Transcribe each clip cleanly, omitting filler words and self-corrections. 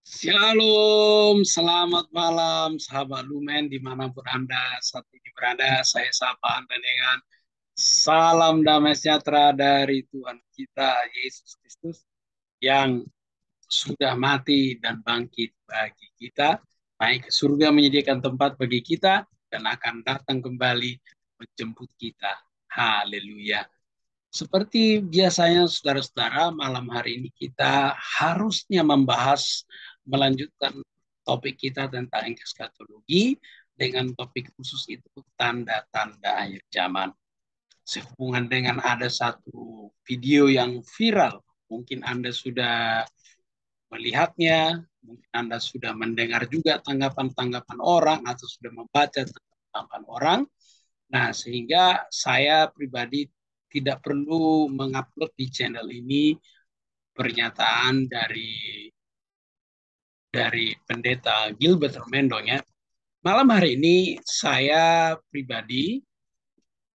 Shalom, selamat malam sahabat Lumen dimanapun Anda saat ini berada. Saya sapa Anda dengan salam damai sejahtera dari Tuhan kita Yesus Kristus yang sudah mati dan bangkit bagi kita, naik ke surga menyediakan tempat bagi kita dan akan datang kembali menjemput kita. Haleluya. Seperti biasanya saudara-saudara, malam hari ini kita harusnya membahas, melanjutkan topik kita tentang eskatologi dengan topik khusus itu tanda-tanda akhir zaman. Sehubungan dengan ada satu video yang viral, mungkin Anda sudah melihatnya, mungkin Anda sudah mendengar juga tanggapan-tanggapan orang atau sudah membaca tanggapan orang. Nah, sehingga saya pribadi tidak perlu mengupload di channel ini pernyataan dari pendeta Gilbert Romendong ya. Malam hari ini saya pribadi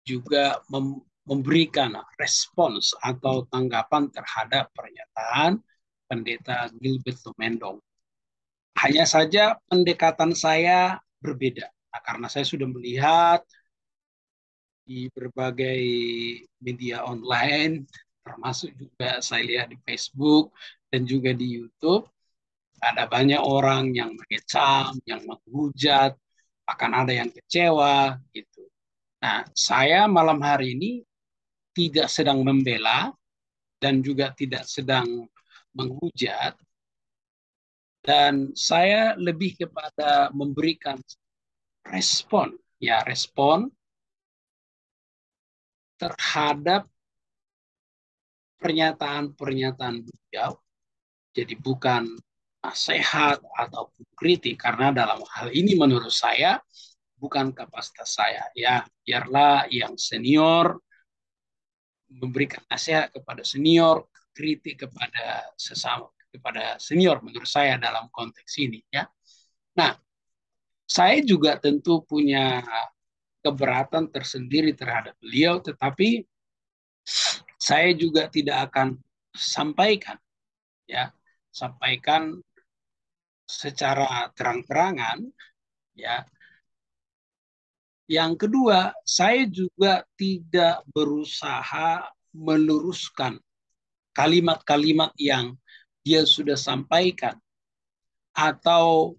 juga memberikan respons atau tanggapan terhadap pernyataan pendeta Gilbert Romendong. Hanya saja pendekatan saya berbeda. Nah, karena saya sudah melihat di berbagai media online, termasuk juga saya lihat di Facebook dan juga di YouTube, ada banyak orang yang mengecam, yang menghujat, akan ada yang kecewa gitu. Nah, saya malam hari ini tidak sedang membela dan juga tidak sedang menghujat, dan saya lebih kepada memberikan respon, ya respon terhadap pernyataan-pernyataan beliau. Jadi bukan nasihat ataupun kritik, karena dalam hal ini menurut saya bukan kapasitas saya. Ya, biarlah yang senior memberikan nasihat kepada senior, kritik kepada sesama, kepada senior menurut saya dalam konteks ini ya. Nah, saya juga tentu punya keberatan tersendiri terhadap beliau, tetapi saya juga tidak akan sampaikan ya, sampaikan secara terang-terangan ya. Yang kedua, saya juga tidak berusaha meluruskan kalimat-kalimat yang dia sudah sampaikan atau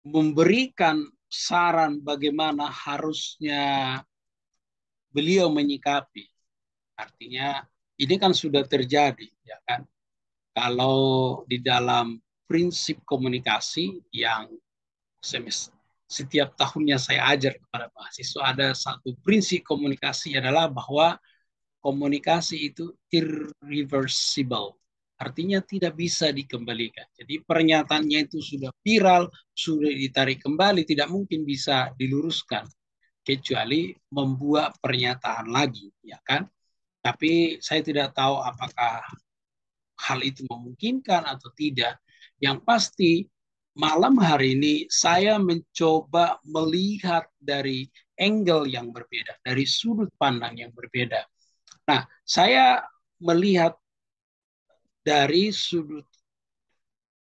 memberikan saran bagaimana harusnya beliau menyikapi. Artinya ini kan sudah terjadi, ya kan? Kalau di dalam prinsip komunikasi yang setiap tahunnya saya ajar kepada mahasiswa, ada satu prinsip komunikasi adalah bahwa komunikasi itu irreversible. Artinya tidak bisa dikembalikan. Jadi pernyataannya itu sudah viral, sudah ditarik kembali, tidak mungkin bisa diluruskan kecuali membuat pernyataan lagi, ya kan? Tapi saya tidak tahu apakah hal itu memungkinkan atau tidak. Yang pasti malam hari ini saya mencoba melihat dari angle yang berbeda, dari sudut pandang yang berbeda. Nah, saya melihat dari sudut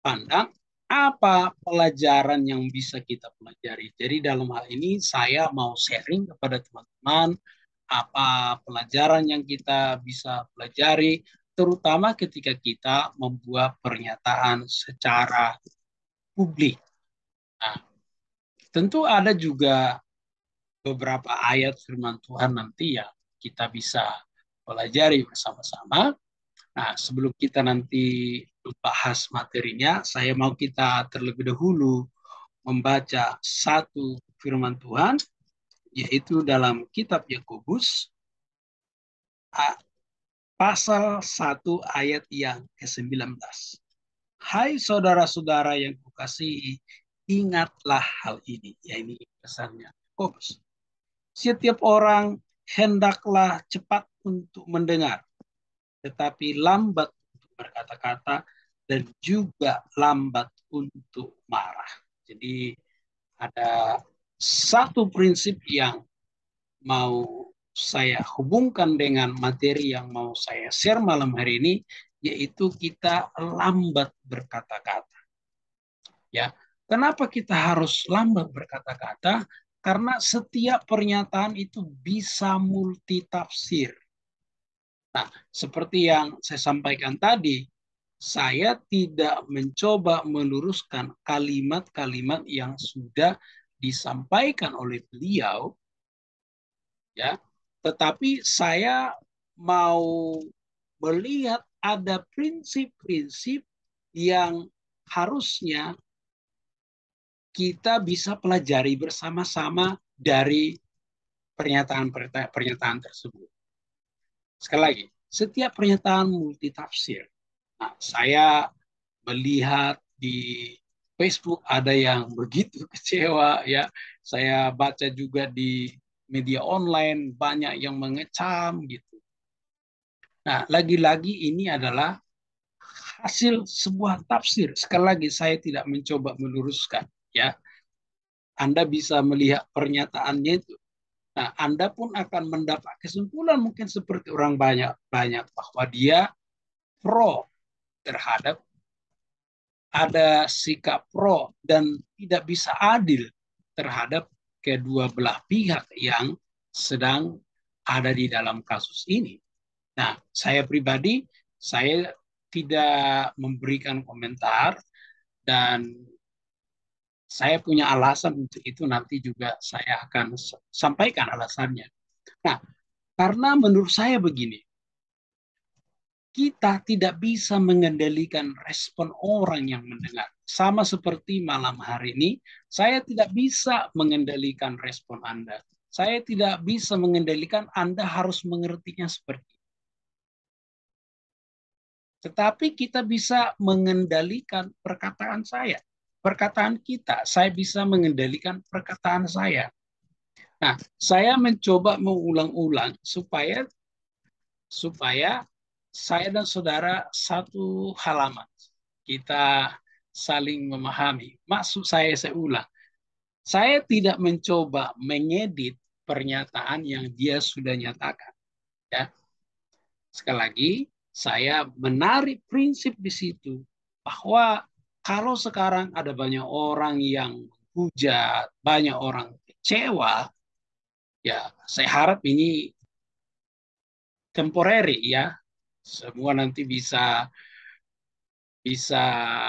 pandang apa pelajaran yang bisa kita pelajari. Jadi dalam hal ini saya mau sharing kepada teman-teman apa pelajaran yang kita bisa pelajari, terutama ketika kita membuat pernyataan secara publik. Nah, tentu ada juga beberapa ayat firman Tuhan nanti yang kita bisa pelajari bersama-sama. Nah, sebelum kita nanti bahas materinya, saya mau kita terlebih dahulu membaca satu firman Tuhan, yaitu dalam kitab Yakobus pasal 1 ayat yang ke-19. Hai saudara-saudara yang kukasihi, ingatlah hal ini. Ya, ini pesannya Yakobus. Setiap orang hendaklah cepat untuk mendengar, tetapi lambat untuk berkata-kata dan juga lambat untuk marah. Jadi ada satu prinsip yang mau saya hubungkan dengan materi yang mau saya share malam hari ini, yaitu kita lambat berkata-kata. Ya, kenapa kita harus lambat berkata-kata? Karena setiap pernyataan itu bisa multitafsir. Nah, seperti yang saya sampaikan tadi, saya tidak mencoba meluruskan kalimat-kalimat yang sudah disampaikan oleh beliau, ya, tetapi saya mau melihat ada prinsip-prinsip yang harusnya kita bisa pelajari bersama-sama dari pernyataan tersebut. Sekali lagi, setiap pernyataan multitafsir. Nah, saya melihat di Facebook ada yang begitu kecewa, ya. Saya baca juga di media online banyak yang mengecam gitu. Nah, lagi-lagi ini adalah hasil sebuah tafsir. Sekali lagi saya tidak mencoba meluruskan, ya. Anda bisa melihat pernyataannya itu. Nah, Anda pun akan mendapat kesimpulan mungkin seperti orang banyak bahwa dia pro terhadap, ada sikap pro dan tidak bisa adil terhadap kedua belah pihak yang sedang ada di dalam kasus ini. Nah, saya pribadi, saya tidak memberikan komentar dan saya punya alasan untuk itu, nanti juga saya akan sampaikan alasannya. Nah, karena menurut saya begini, kita tidak bisa mengendalikan respon orang yang mendengar. Sama seperti malam hari ini, saya tidak bisa mengendalikan respon Anda. Saya tidak bisa mengendalikan Anda harus mengertinya seperti itu. Tetapi kita bisa mengendalikan perkataan saya. Perkataan kita, saya bisa mengendalikan perkataan saya. Nah, saya mencoba mengulang-ulang supaya supaya saya dan saudara satu halaman. Kita saling memahami. Maksud saya ulang. Saya tidak mencoba mengedit pernyataan yang dia sudah nyatakan. Ya. Sekali lagi, saya menarik prinsip di situ bahwa kalau sekarang ada banyak orang yang hujat, banyak orang kecewa, ya saya harap ini temporary, ya. Semua nanti bisa bisa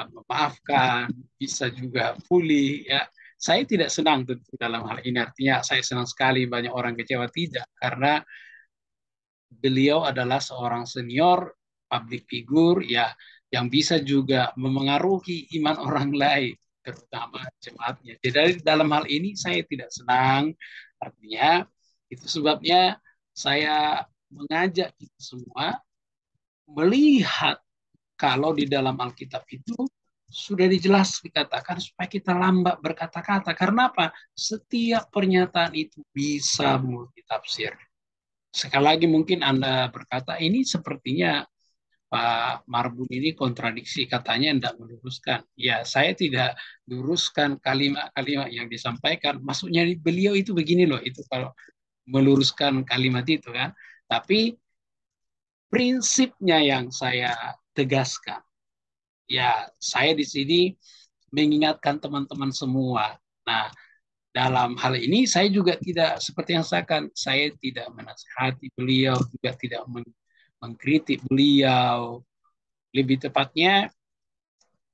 memaafkan, bisa juga pulih, ya. Saya tidak senang tentu dalam hal ini, artinya saya senang sekali banyak orang kecewa, tidak, karena beliau adalah seorang senior public figure, ya, yang bisa juga memengaruhi iman orang lain, terutama jemaatnya. Jadi dalam hal ini saya tidak senang, artinya itu sebabnya saya mengajak kita semua melihat kalau di dalam Alkitab itu sudah dijelas dikatakan supaya kita lambat berkata-kata. Karena apa? Setiap pernyataan itu bisa multitafsir. Sekali lagi mungkin Anda berkata, ini sepertinya Pak Marbun ini kontradiksi, katanya tidak meluruskan. Ya, saya tidak luruskan kalimat-kalimat yang disampaikan. Maksudnya beliau itu begini loh, itu kalau meluruskan kalimat itu kan. Tapi prinsipnya yang saya tegaskan. Ya, saya di sini mengingatkan teman-teman semua. Nah, dalam hal ini saya juga tidak seperti yang saya tidak menasihati beliau, juga tidak mengkritik beliau. Lebih tepatnya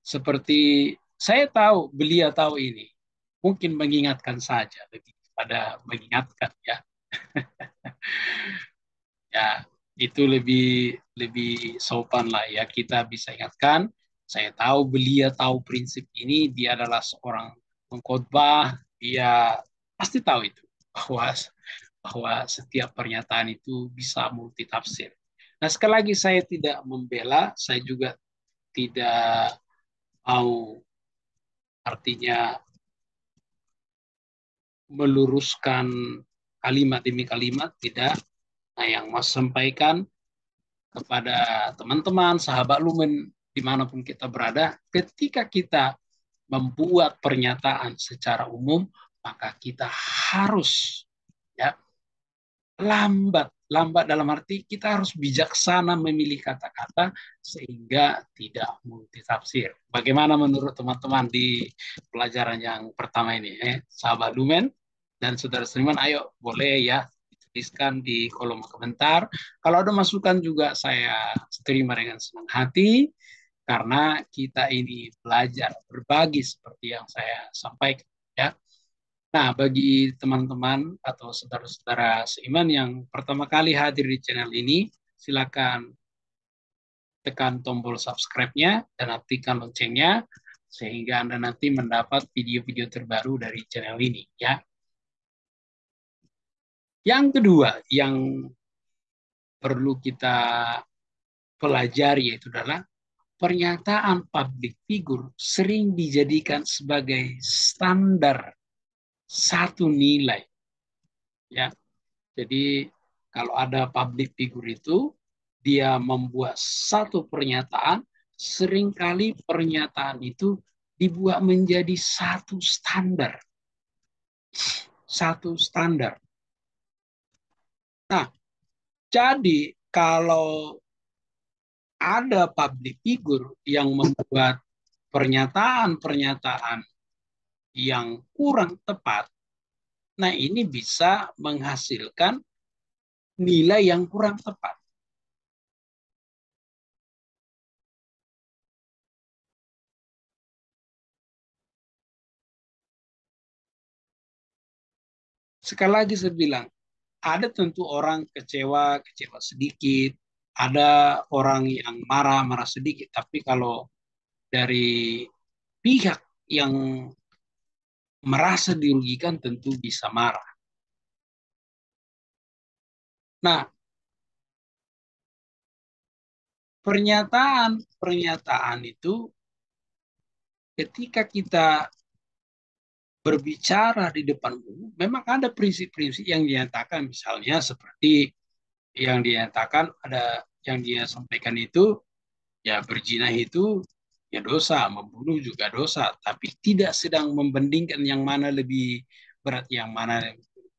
seperti saya tahu beliau tahu ini, mungkin mengingatkan saja, lebih pada mengingatkan, ya. Ya, itu lebih lebih sopan lah, ya, kita bisa ingatkan. Saya tahu beliau tahu prinsip ini, dia adalah seorang pengkhotbah, dia pasti tahu itu bahwa bahwa setiap pernyataan itu bisa multitafsir. Nah, sekali lagi saya tidak membela, saya juga tidak mau artinya meluruskan kalimat demi kalimat, tidak. Nah, yang mau sampaikan kepada teman-teman, sahabat Lumen, dimanapun kita berada, ketika kita membuat pernyataan secara umum, maka kita harus, ya, lambat lambat dalam arti kita harus bijaksana memilih kata-kata sehingga tidak multitafsir. Bagaimana menurut teman-teman di pelajaran yang pertama ini? Sahabat Lumen dan saudara Seniman, ayo boleh ya tuliskan di kolom komentar. Kalau ada masukan juga saya terima dengan senang hati karena kita ini belajar berbagi seperti yang saya sampaikan ya. Nah, bagi teman-teman atau saudara-saudara seiman yang pertama kali hadir di channel ini, silakan tekan tombol subscribe-nya dan aktifkan loncengnya sehingga Anda nanti mendapat video-video terbaru dari channel ini ya. Yang kedua yang perlu kita pelajari yaitu adalah pernyataan public figure sering dijadikan sebagai standar satu nilai ya. Jadi kalau ada public figure itu dia membuat satu pernyataan, seringkali pernyataan itu dibuat menjadi satu standar. Satu standar. Nah, jadi kalau ada public figure yang membuat pernyataan-pernyataan yang kurang tepat, nah ini bisa menghasilkan nilai yang kurang tepat. Sekali lagi saya bilang, ada tentu orang kecewa, kecewa sedikit, ada orang yang marah, marah sedikit, tapi kalau dari pihak yang merasa dirugikan tentu bisa marah. Nah, pernyataan itu ketika kita berbicara di depan umum, memang ada prinsip-prinsip yang dinyatakan, misalnya seperti yang dinyatakan ada yang dia sampaikan itu, ya berzina itu ya dosa, membunuh juga dosa, tapi tidak sedang membandingkan yang mana lebih berat, yang mana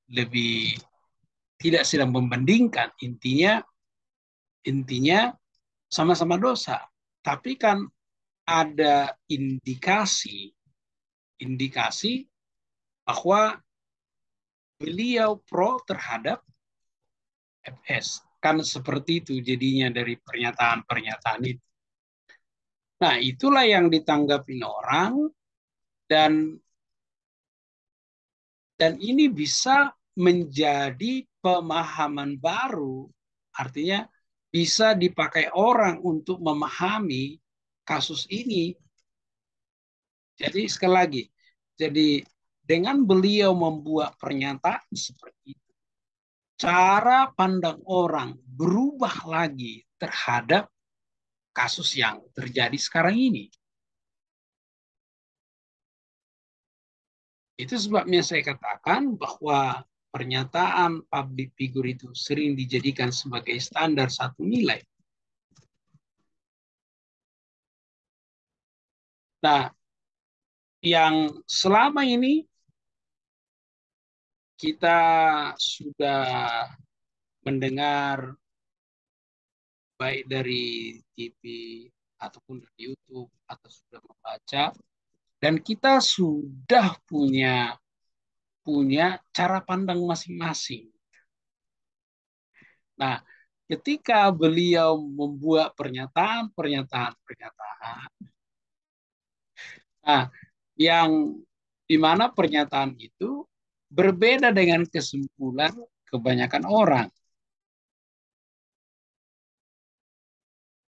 lebih, tidak sedang membandingkan, intinya sama-sama dosa. Tapi kan ada indikasi bahwa beliau pro terhadap FS. Kan seperti itu jadinya dari pernyataan-pernyataan itu. Nah, itulah yang ditanggapi orang dan ini bisa menjadi pemahaman baru. Artinya bisa dipakai orang untuk memahami kasus ini. Jadi sekali lagi, jadi dengan beliau membuat pernyataan seperti itu, cara pandang orang berubah lagi terhadap kasus yang terjadi sekarang ini. Itu sebabnya saya katakan bahwa pernyataan public figure itu sering dijadikan sebagai standar satu nilai. Nah, yang selama ini kita sudah mendengar baik dari TV ataupun dari YouTube atau sudah membaca, dan kita sudah punya cara pandang masing-masing. Nah, ketika beliau membuat pernyataan, nah, yang di mana pernyataan itu berbeda dengan kesimpulan kebanyakan orang.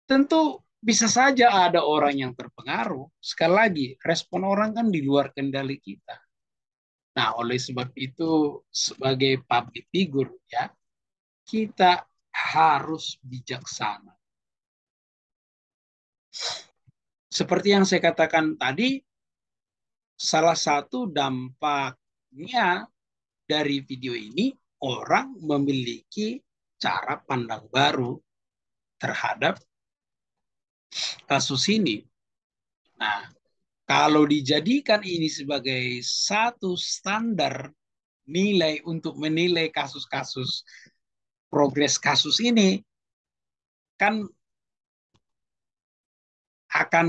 Tentu bisa saja ada orang yang terpengaruh. Sekali lagi, respon orang kan di luar kendali kita. Nah, oleh sebab itu sebagai public figure ya, kita harus bijaksana. Seperti yang saya katakan tadi, salah satu dampaknya dari video ini, orang memiliki cara pandang baru terhadap kasus ini. Nah, kalau dijadikan ini sebagai satu standar nilai untuk menilai kasus-kasus progres kasus ini kan akan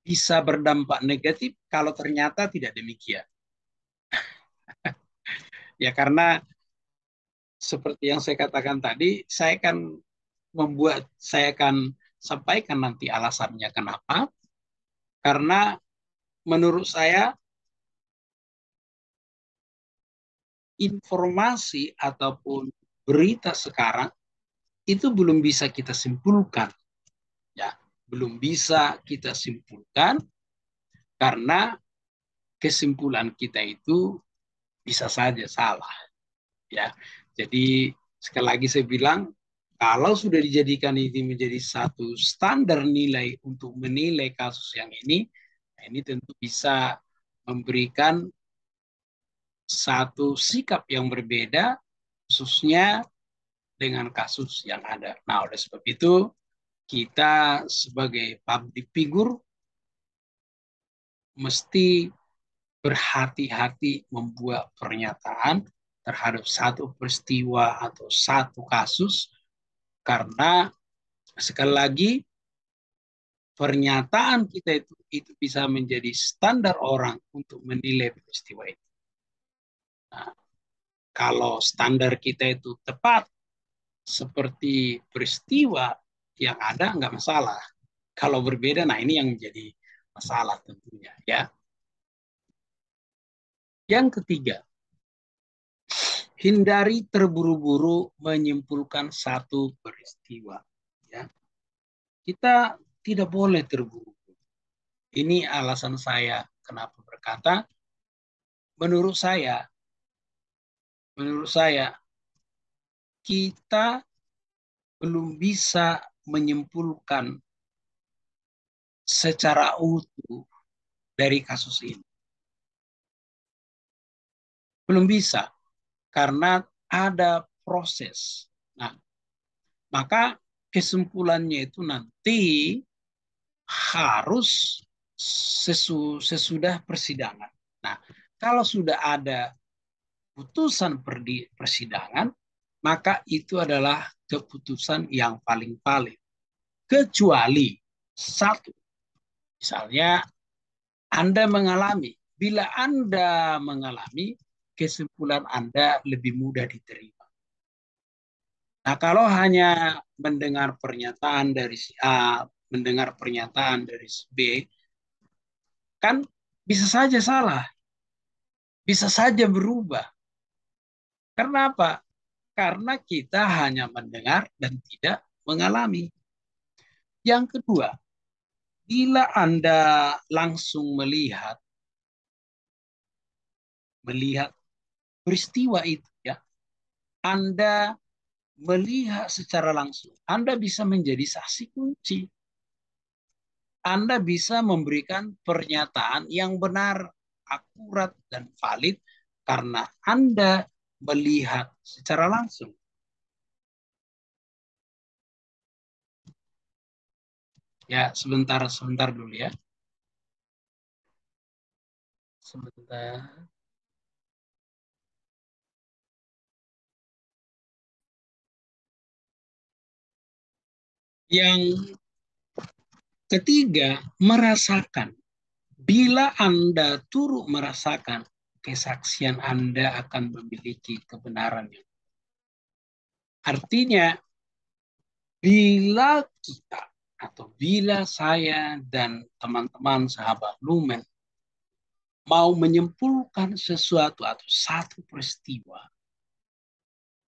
bisa berdampak negatif kalau ternyata tidak demikian. Ya karena seperti yang saya katakan tadi, saya akan sampaikan nanti alasannya kenapa. Karena menurut saya informasi ataupun berita sekarang itu belum bisa kita simpulkan, ya, belum bisa kita simpulkan karena kesimpulan kita itu bisa saja salah, ya. Jadi sekali lagi saya bilang, kalau sudah dijadikan ini menjadi satu standar nilai untuk menilai kasus yang ini tentu bisa memberikan satu sikap yang berbeda, khususnya dengan kasus yang ada. Nah, oleh sebab itu, kita sebagai public figure mesti berhati-hati membuat pernyataan terhadap satu peristiwa atau satu kasus, karena sekali lagi pernyataan kita itu bisa menjadi standar orang untuk menilai peristiwa itu. Nah, kalau standar kita itu tepat seperti peristiwa yang ada, nggak masalah. Kalau berbeda, nah ini yang menjadi masalah tentunya, ya. Yang ketiga, hindari terburu-buru menyimpulkan satu peristiwa. Ya. Kita tidak boleh terburu-buru. Ini alasan saya kenapa berkata, menurut saya, kita belum bisa menyimpulkan secara utuh dari kasus ini. Belum bisa, karena ada proses. Nah, maka kesimpulannya itu nanti harus sesudah persidangan. Nah, kalau sudah ada putusan persidangan, maka itu adalah keputusan yang paling valid. Kecuali satu, misalnya bila Anda mengalami, kesimpulan Anda lebih mudah diterima. Nah, kalau hanya mendengar pernyataan dari si A, mendengar pernyataan dari si B, kan bisa saja salah, bisa saja berubah. Karena apa? Karena kita hanya mendengar dan tidak mengalami. Yang kedua, bila Anda langsung melihat peristiwa itu, ya, Anda melihat secara langsung, Anda bisa menjadi saksi kunci. Anda bisa memberikan pernyataan yang benar, akurat, dan valid karena Anda melihat secara langsung. Ya, sebentar dulu ya. Sebentar. Yang ketiga, merasakan. Bila Anda turut merasakan, kesaksian Anda akan memiliki kebenaran. Artinya, bila kita atau bila saya dan teman-teman sahabat Lumen mau menyimpulkan sesuatu atau satu peristiwa,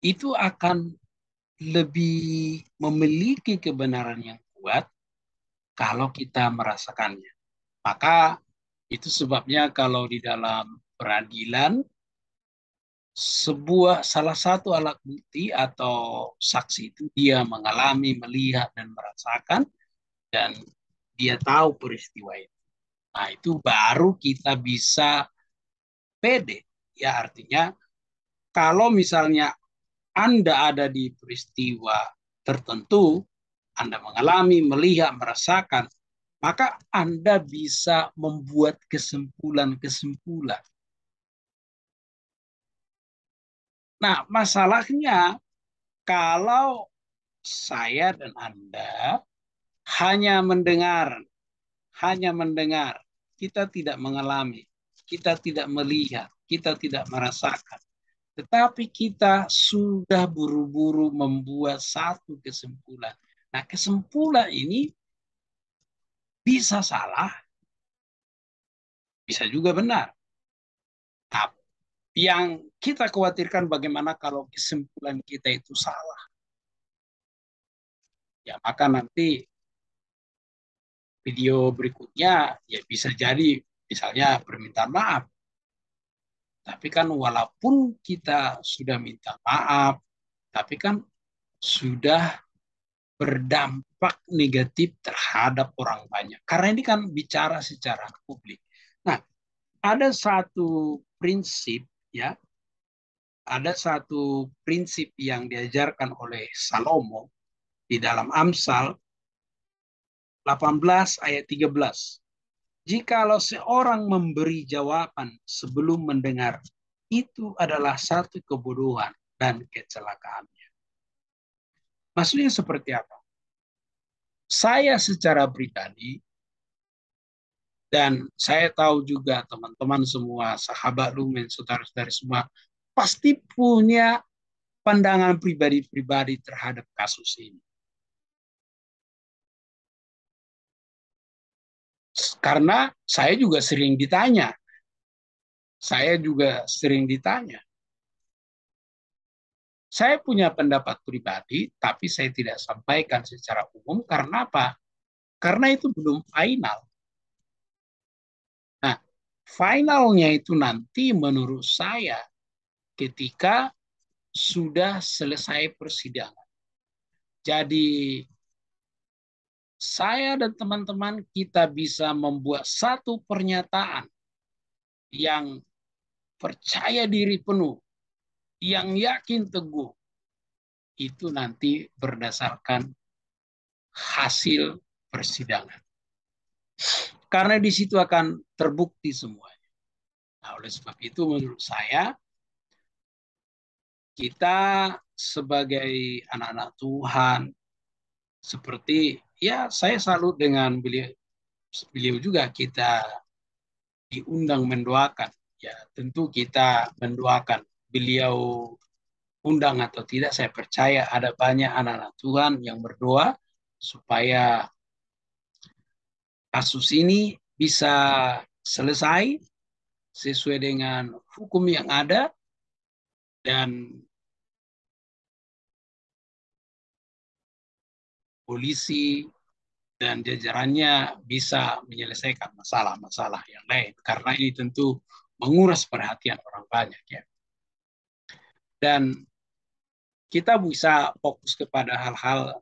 itu akan lebih memiliki kebenaran yang kuat kalau kita merasakannya. Maka itu sebabnya kalau di dalam peradilan, salah satu alat bukti atau saksi itu dia mengalami, melihat, dan merasakan, dan dia tahu peristiwa itu. Nah, itu baru kita bisa pede. Ya, artinya kalau misalnya Anda ada di peristiwa tertentu, Anda mengalami, melihat, merasakan, maka Anda bisa membuat kesimpulan-kesimpulan. Nah, masalahnya Kalau saya dan Anda hanya mendengar, kita tidak mengalami, kita tidak melihat, kita tidak merasakan. Tetapi kita sudah buru-buru membuat satu kesimpulan. Nah, kesimpulan ini bisa salah, bisa juga benar. Tapi yang kita khawatirkan bagaimana kalau kesimpulan kita itu salah. Ya, maka nanti video berikutnya ya bisa jadi misalnya permintaan maaf. Tapi kan walaupun kita sudah minta maaf, tapi kan sudah berdampak negatif terhadap orang banyak. Karena ini kan bicara secara publik. Nah, ada satu prinsip ya, ada satu prinsip yang diajarkan oleh Salomo di dalam Amsal 18 ayat 13. Jikalau seorang memberi jawaban sebelum mendengar, itu adalah satu kebodohan dan kecelakaannya. Maksudnya seperti apa? Saya secara pribadi, dan saya tahu juga teman-teman semua, sahabat Lumen, saudara-saudara semua, pasti punya pandangan pribadi-pribadi terhadap kasus ini. Karena saya juga sering ditanya. Saya juga sering ditanya. Saya punya pendapat pribadi, tapi saya tidak sampaikan secara umum. Karena apa? Karena itu belum final. Nah, finalnya itu nanti menurut saya ketika sudah selesai persidangan. Jadi saya dan teman-teman kita bisa membuat satu pernyataan yang percaya diri penuh, yang yakin teguh, itu nanti berdasarkan hasil persidangan. Karena di situ akan terbukti semuanya. Nah, oleh sebab itu menurut saya kita sebagai anak-anak Tuhan seperti ya saya salut dengan beliau juga kita diundang mendoakan. Ya, tentu kita mendoakan beliau undang atau tidak, saya percaya ada banyak anak-anak Tuhan yang berdoa supaya kasus ini bisa selesai sesuai dengan hukum yang ada dan polisi dan jajarannya bisa menyelesaikan masalah-masalah yang lain. Karena ini tentu menguras perhatian orang banyak ya. Dan kita bisa fokus kepada hal-hal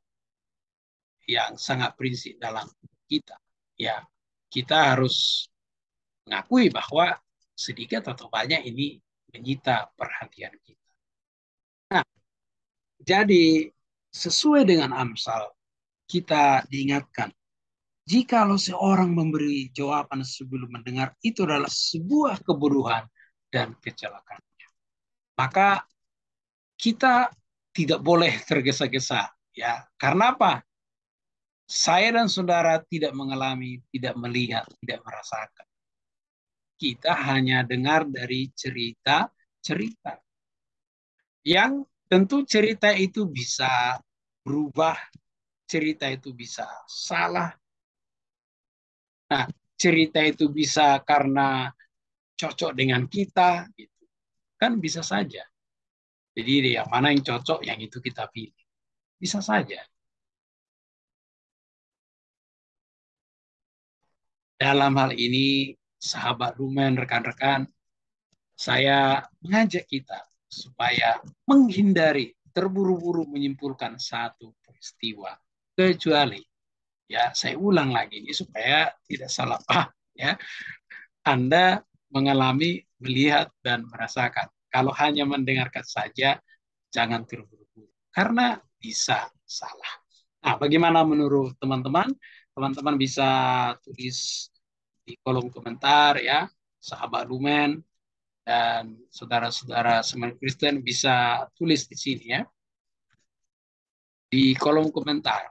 yang sangat prinsip dalam kita. Ya, kita harus mengakui bahwa sedikit atau banyak ini menyita perhatian kita. Nah, jadi sesuai dengan Amsal, kita diingatkan, jikalau seorang memberi jawaban sebelum mendengar, itu adalah sebuah kebodohan dan kecelakaan. Maka kita tidak boleh tergesa-gesa, ya. Karena apa? Saya dan saudara tidak mengalami, tidak melihat, tidak merasakan. Kita hanya dengar dari cerita-cerita. Yang tentu cerita itu bisa berubah, cerita itu bisa salah. Nah, cerita itu bisa karena cocok dengan kita, gitu. Kan bisa saja. Jadi yang mana yang cocok, yang itu kita pilih. Bisa saja. Dalam hal ini, sahabat Lumen, rekan-rekan, saya mengajak kita supaya menghindari terburu-buru menyimpulkan satu peristiwa. Kecuali, ya saya ulang lagi ini supaya tidak salah paham. Ya, Anda mengalami, melihat, dan merasakan. Kalau hanya mendengarkan saja, jangan terburu-buru. Karena bisa salah. Nah, bagaimana menurut teman-teman? Teman-teman bisa tulis di kolom komentar ya, sahabat Lumen dan saudara-saudara semen Kristen bisa tulis di sini ya. di kolom komentar.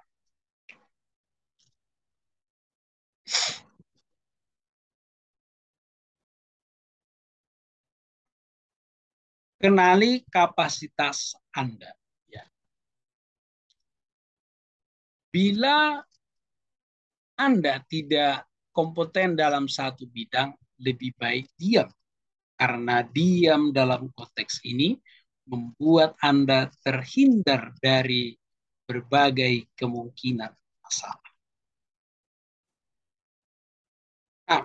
Kenali kapasitas Anda. Ya. Bila Anda tidak kompeten dalam satu bidang, lebih baik diam. Karena diam dalam konteks ini membuat Anda terhindar dari berbagai kemungkinan masalah. Nah,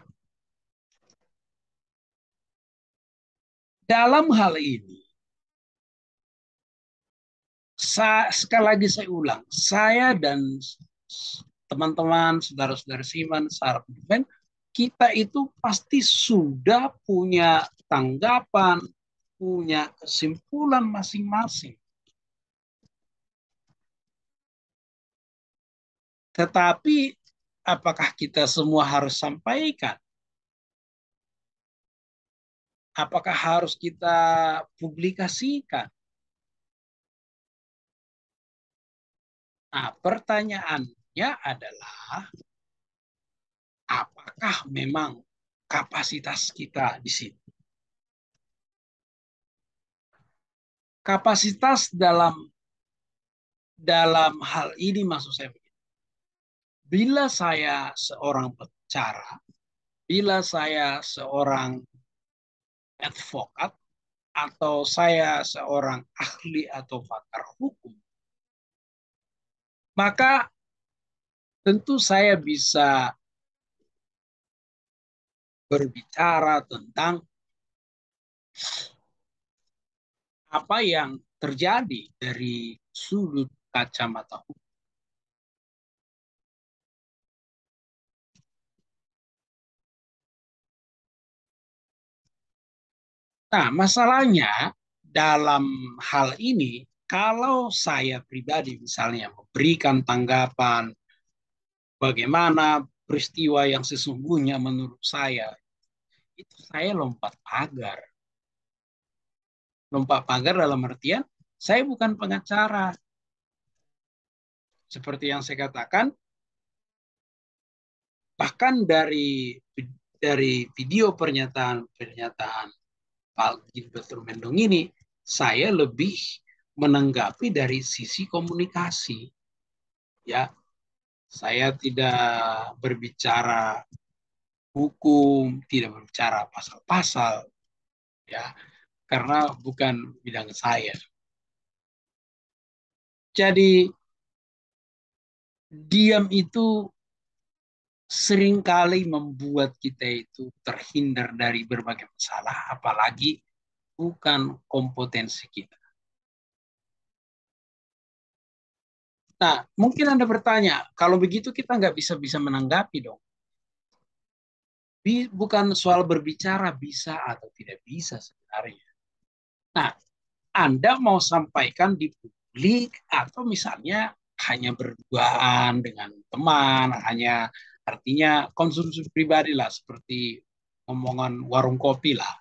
dalam hal ini, sekali lagi saya ulang, saya dan teman-teman, saudara-saudara Siman, Sarap Ben, kita itu pasti sudah punya tanggapan, punya kesimpulan masing-masing. Tetapi apakah kita semua harus sampaikan? Apakah harus kita publikasikan? Nah, pertanyaannya adalah apakah memang kapasitas kita di situ? Kapasitas dalam hal ini maksud saya begini. Bila saya seorang pengacara, bila saya seorang advokat, atau saya seorang ahli atau pakar hukum, maka tentu saya bisa berbicara tentang apa yang terjadi dari sudut kacamata hukum. Nah, masalahnya dalam hal ini, kalau saya pribadi misalnya memberikan tanggapan bagaimana peristiwa yang sesungguhnya menurut saya, itu saya lompat pagar. Lompat pagar dalam artian, saya bukan pengacara. Seperti yang saya katakan, bahkan dari video pernyataan Pak Gilbert Mendong ini, saya lebih menanggapi dari sisi komunikasi. Ya, saya tidak berbicara hukum, tidak berbicara pasal-pasal, ya, karena bukan bidang saya. Jadi diam itu seringkali membuat kita itu terhindar dari berbagai masalah, apalagi bukan kompetensi kita. Nah, mungkin Anda bertanya, kalau begitu kita nggak bisa menanggapi dong. Bukan soal berbicara bisa atau tidak bisa sebenarnya. Nah, Anda mau sampaikan di publik atau misalnya hanya berduaan dengan teman, hanya artinya konsumsi pribadi lah, seperti omongan warung kopi lah.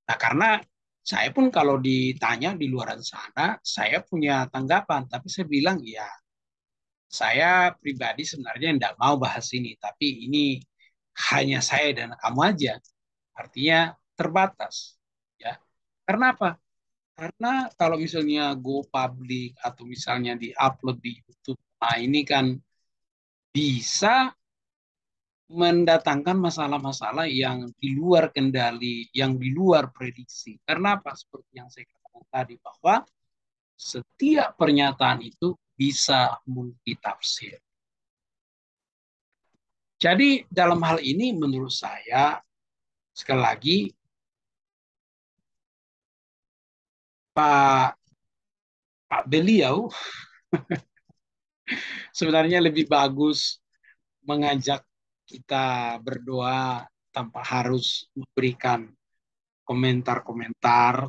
Nah, karena saya pun kalau ditanya di luar sana, saya punya tanggapan, tapi saya bilang ya, saya pribadi sebenarnya tidak mau bahas ini, tapi ini hanya saya dan kamu aja. Artinya terbatas, ya. Karena apa? Karena kalau misalnya go public atau misalnya di-upload di YouTube, nah ini kan bisa mendatangkan masalah-masalah yang di luar kendali, yang di luar prediksi. Karena apa? Seperti yang saya katakan tadi, bahwa setiap pernyataan itu bisa multitafsir. Jadi dalam hal ini menurut saya, sekali lagi, Pak beliau sebenarnya lebih bagus mengajak kita berdoa tanpa harus memberikan komentar-komentar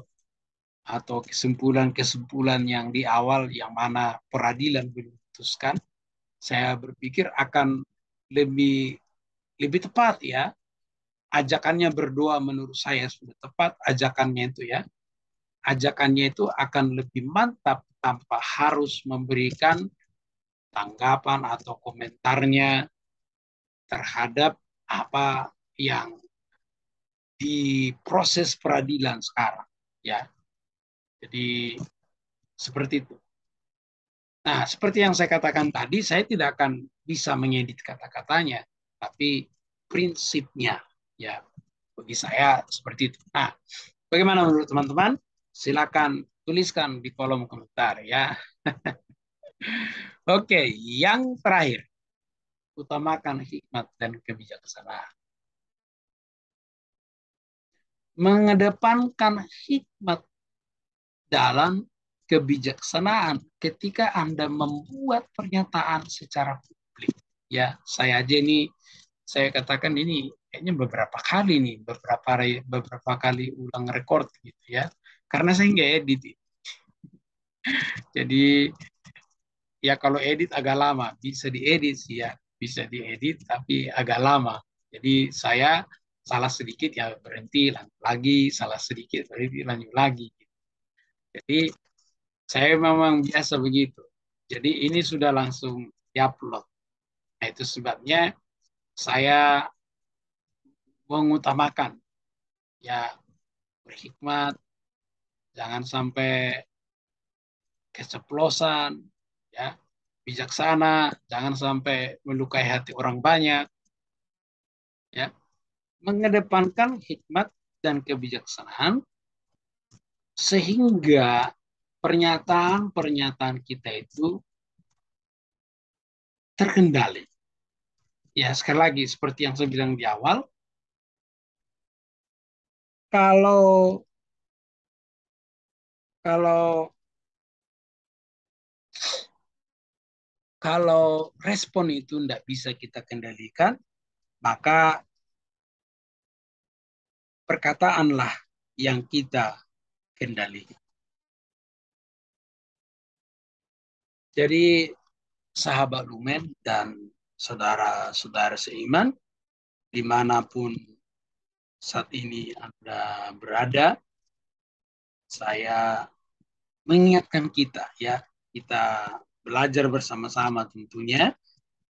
atau kesimpulan-kesimpulan yang di awal yang mana peradilan belum memutuskan. Saya berpikir akan lebih lebih tepat ya. Ajakannya berdoa menurut saya sudah tepat ajakannya itu ya. Ajakannya itu akan lebih mantap tanpa harus memberikan tanggapan atau komentarnya terhadap apa yang di proses peradilan sekarang, ya. Jadi seperti itu. Nah, seperti yang saya katakan tadi, saya tidak akan bisa mengedit kata-katanya, tapi prinsipnya, ya, bagi saya seperti itu. Nah, bagaimana menurut teman-teman? Silakan tuliskan di kolom komentar, ya. Oke, yang terakhir, utamakan hikmat dan kebijaksanaan. Mengedepankan hikmat dalam kebijaksanaan ketika Anda membuat pernyataan secara publik. Ya, saya aja ini, saya katakan ini kayaknya beberapa kali nih, beberapa kali ulang record gitu ya. Karena saya nggak edit. Jadi ya kalau edit agak lama, bisa diedit sih ya, bisa diedit tapi agak lama. Jadi saya salah sedikit ya berhenti, lanjut lagi, salah sedikit berhenti, lanjut lagi. Jadi saya memang biasa begitu. Jadi ini sudah langsung diupload. Nah, itu sebabnya saya mengutamakan ya berhikmat, jangan sampai keceplosan, ya bijaksana, jangan sampai melukai hati orang banyak, ya mengedepankan hikmat dan kebijaksanaan sehingga pernyataan-pernyataan kita itu terkendali. Ya sekali lagi seperti yang saya bilang di awal, kalau kalau kalau respon itu tidak bisa kita kendalikan, maka perkataanlah yang kita kendalikan. Jadi sahabat Lumen dan saudara-saudara seiman, dimanapun saat ini Anda berada, saya mengingatkan kita ya, kita belajar bersama-sama tentunya.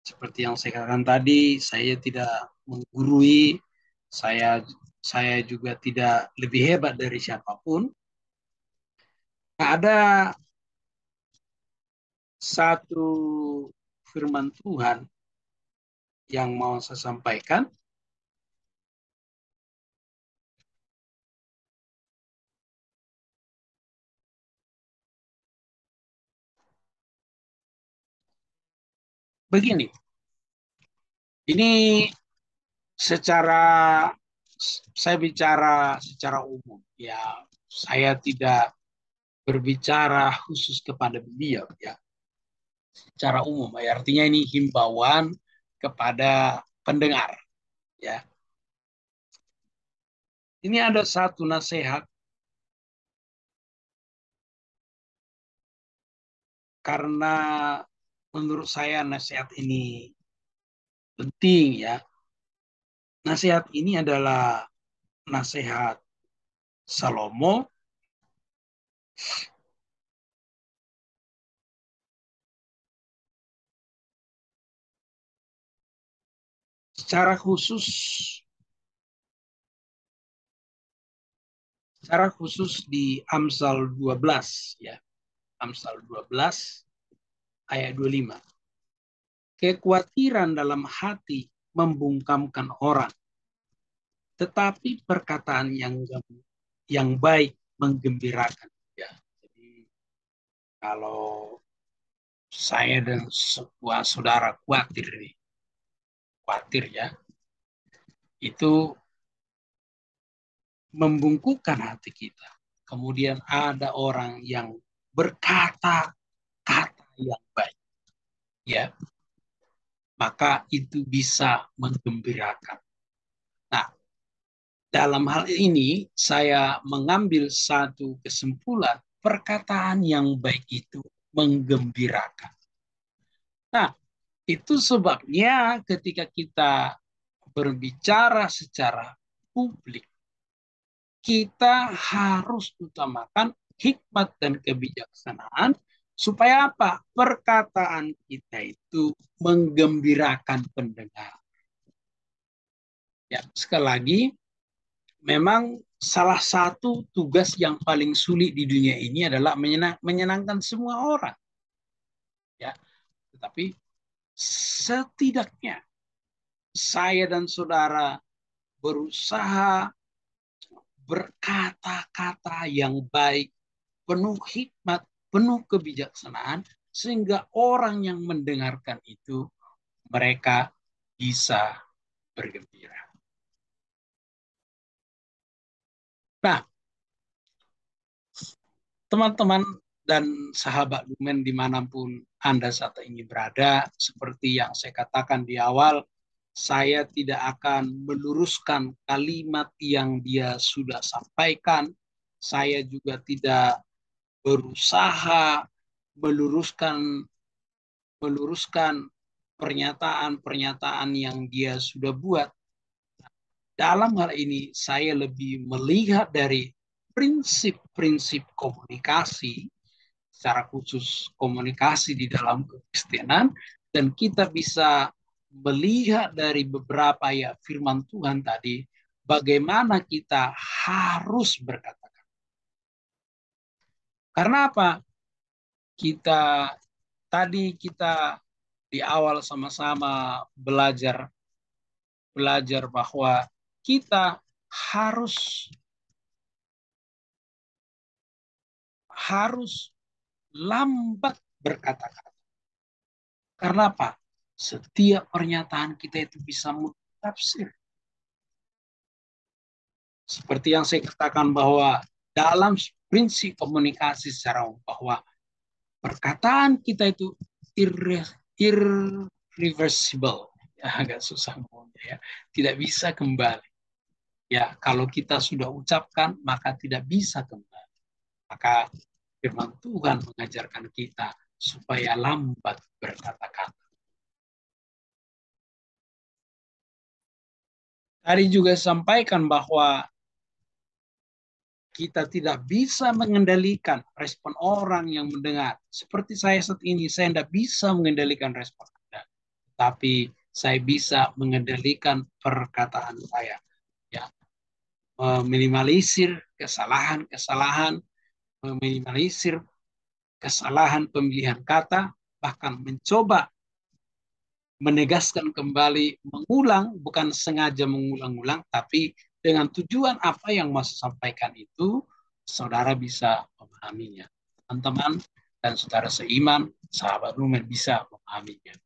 Seperti yang saya katakan tadi, saya tidak menggurui, saya saya juga tidak lebih hebat dari siapapun. Ada satu firman Tuhan yang mau saya sampaikan. Begini, ini secara saya bicara secara umum ya, saya tidak berbicara khusus kepada beliau ya, secara umum ya, artinya ini himbauan kepada pendengar ya. Ini ada satu nasihat karena menurut saya nasihat ini penting ya. Nasihat ini adalah nasihat Salomo secara khusus di Amsal 12 ya. Amsal 12 ayat 25. Kekhawatiran dalam hati membungkamkan orang, tetapi perkataan yang baik menggembirakan. Ya. Jadi kalau saya dan sebuah saudara khawatir ya, itu membungkukkan hati kita. Kemudian ada orang yang berkata kata yang baik, ya, maka itu bisa menggembirakan. Nah, dalam hal ini saya mengambil satu kesimpulan, perkataan yang baik itu menggembirakan. Nah, itu sebabnya ketika kita berbicara secara publik, kita harus utamakan hikmat dan kebijaksanaan Supaya apa? Perkataan kita itu menggembirakan pendengar. Ya, sekali lagi, memang salah satu tugas yang paling sulit di dunia ini adalah menyenangkan semua orang. Ya, tetapi setidaknya saya dan saudara berusaha berkata-kata yang baik, penuh hikmat, penuh kebijaksanaan, sehingga orang yang mendengarkan itu mereka bisa bergembira. Nah, teman-teman dan sahabat Lumen dimanapun Anda saat ini berada, seperti yang saya katakan di awal, saya tidak akan meluruskan kalimat yang dia sudah sampaikan. Saya juga tidak berusaha meluruskan meluruskan pernyataan-pernyataan yang dia sudah buat. Dalam hal ini saya lebih melihat dari prinsip-prinsip komunikasi, secara khusus komunikasi di dalam kekristenan, dan kita bisa melihat dari beberapa ya firman Tuhan tadi, bagaimana kita harus berkata. Karena apa? Kita kita di awal sama-sama belajar bahwa kita harus harus lambat berkata-kata. Karena apa? Setiap pernyataan kita itu bisa multitafsir. Seperti yang saya katakan bahwa dalam prinsip komunikasi secara umum bahwa perkataan kita itu irreversible. Ya, agak susah ngomongnya ya. Tidak bisa kembali. Ya, kalau kita sudah ucapkan maka tidak bisa kembali. Maka firman Tuhan mengajarkan kita supaya lambat berkata-kata. Tadi juga sampaikan bahwa kita tidak bisa mengendalikan respon orang yang mendengar. Seperti saya saat ini, saya tidak bisa mengendalikan respon Anda. Tapi saya bisa mengendalikan perkataan saya. Ya, meminimalisir kesalahan-kesalahan, meminimalisir kesalahan pemilihan kata, bahkan mencoba menegaskan kembali, mengulang, bukan sengaja mengulang-ulang, tapi dengan tujuan apa yang mau sampaikan itu, saudara bisa memahaminya. Teman-teman dan saudara seiman, sahabat Lumen bisa memahaminya.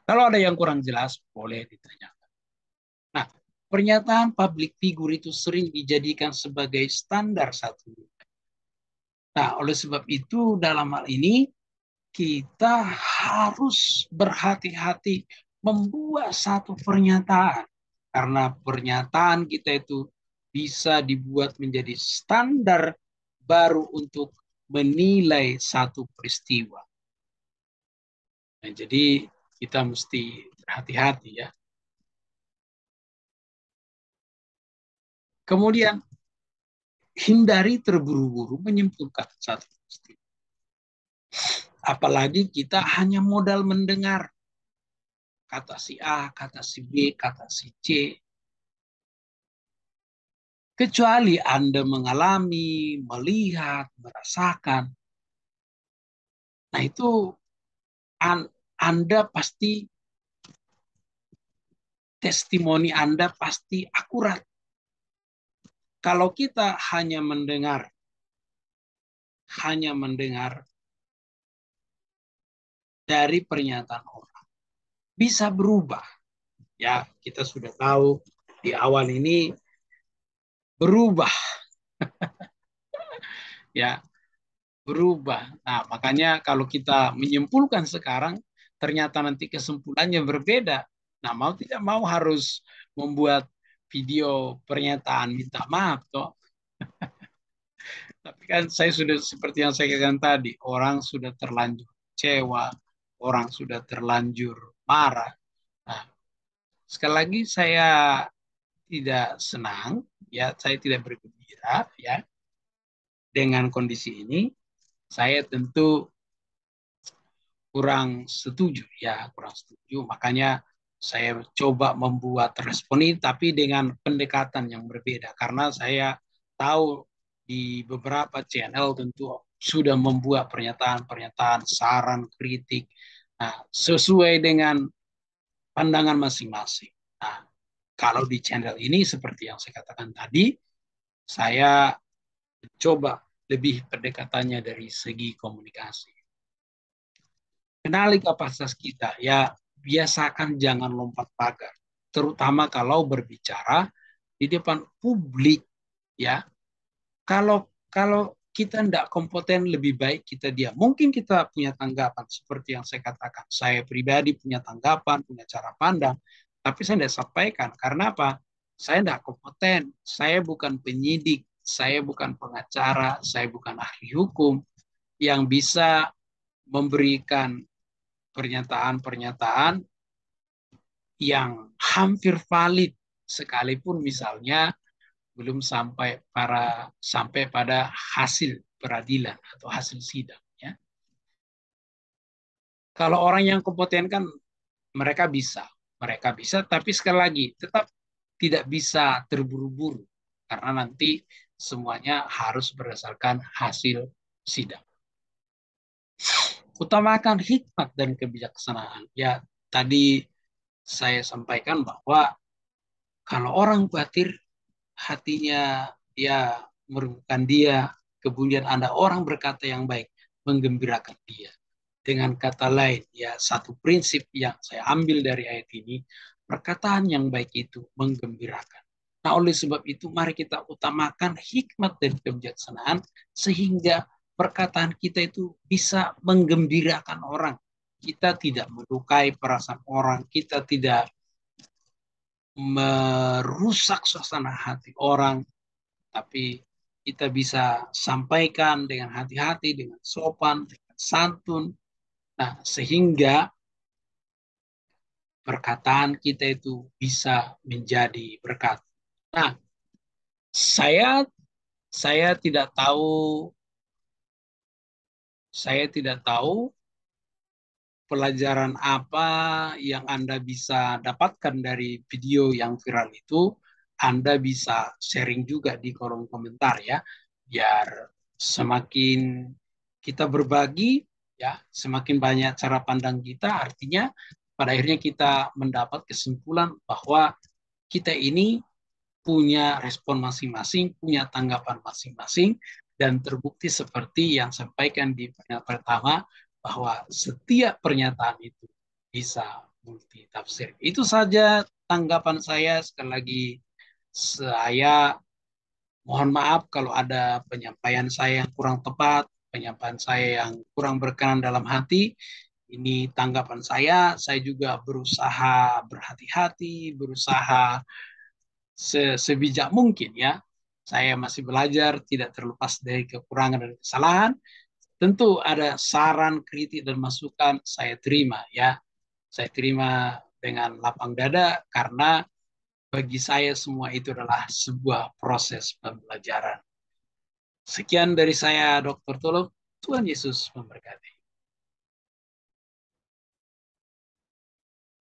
Kalau ada yang kurang jelas, boleh ditanyakan. Nah, pernyataan public figure itu sering dijadikan sebagai standar satu. Nah, oleh sebab itu dalam hal ini kita harus berhati-hati membuat satu pernyataan. Karena pernyataan kita itu bisa dibuat menjadi standar baru untuk menilai satu peristiwa. Nah, jadi kita mesti berhati-hati ya. Kemudian hindari terburu-buru menyimpulkan satu peristiwa. Apalagi kita hanya modal mendengar kata si A, kata si B, kata si C. Kecuali Anda mengalami, melihat, merasakan. Nah itu Anda pasti, testimoni Anda pasti akurat. Kalau kita hanya mendengar dari pernyataan orang, bisa berubah. Ya, kita sudah tahu di awal ini berubah. Ya, berubah. Nah, makanya kalau kita menyimpulkan sekarang, ternyata nanti kesimpulannya berbeda. Nah, mau tidak mau harus membuat video pernyataan minta maaf toh. Tapi kan saya sudah seperti yang saya katakan tadi, orang sudah terlanjur kecewa, orang sudah terlanjur marah. Nah, sekali lagi saya tidak senang, ya, saya tidak bergembira, ya, dengan kondisi ini. Saya tentu kurang setuju, ya kurang setuju. Makanya saya coba membuat respon ini, tapi dengan pendekatan yang berbeda. Karena saya tahu di beberapa channel tentu sudah membuat pernyataan-pernyataan, saran, kritik, nah, sesuai dengan pandangan masing-masing. Nah, kalau di channel ini seperti yang saya katakan tadi, saya coba lebih pendekatannya dari segi komunikasi. Kenali kapasitas kita, ya biasakan jangan lompat pagar, terutama kalau berbicara di depan publik, ya. Kalau kalau kita tidak kompeten, lebih baik kita diam. Mungkin kita punya tanggapan seperti yang saya katakan. Saya pribadi punya tanggapan, punya cara pandang, tapi saya tidak sampaikan. Karena apa? Saya tidak kompeten. Saya bukan penyidik, saya bukan pengacara, saya bukan ahli hukum yang bisa memberikan pernyataan-pernyataan yang hampir valid, sekalipun misalnya belum sampai pada hasil peradilan atau hasil sidang, ya. Kalau orang yang kompeten kan mereka bisa, tapi sekali lagi tetap tidak bisa terburu-buru karena nanti semuanya harus berdasarkan hasil sidang. Utamakan hikmat dan kebijaksanaan. Ya, tadi saya sampaikan bahwa kalau orang khawatir hatinya ya merugikan dia, kemudian ada orang berkata yang baik, menggembirakan dia. Dengan kata lain, ya satu prinsip yang saya ambil dari ayat ini, perkataan yang baik itu menggembirakan. Nah, oleh sebab itu mari kita utamakan hikmat dan kebijaksanaan sehingga perkataan kita itu bisa menggembirakan orang. Kita tidak melukai perasaan orang, kita tidak merusak suasana hati orang, tapi kita bisa sampaikan dengan hati-hati, dengan sopan, dengan santun. Nah, sehingga perkataan kita itu bisa menjadi berkat. Nah, saya saya tidak tahu saya tidak tahu pelajaran apa yang Anda bisa dapatkan dari video yang viral itu. Anda bisa sharing juga di kolom komentar, ya, biar semakin kita berbagi, ya, semakin banyak cara pandang kita, artinya pada akhirnya kita mendapat kesimpulan bahwa kita ini punya respon masing-masing, punya tanggapan masing-masing, dan terbukti seperti yang sampaikan di pernyataan pertama, bahwa setiap pernyataan itu bisa multi tafsir. Itu saja tanggapan saya. Sekali lagi, saya mohon maaf kalau ada penyampaian saya yang kurang tepat, penyampaian saya yang kurang berkenan dalam hati. Ini tanggapan saya juga berusaha berhati-hati, berusaha sebijak mungkin, ya. Saya masih belajar, tidak terlepas dari kekurangan dan kesalahan. Tentu ada saran, kritik, dan masukan saya terima, ya. Saya terima dengan lapang dada karena bagi saya semua itu adalah sebuah proses pembelajaran. Sekian dari saya, Dr. Tulung. Tuhan Yesus memberkati.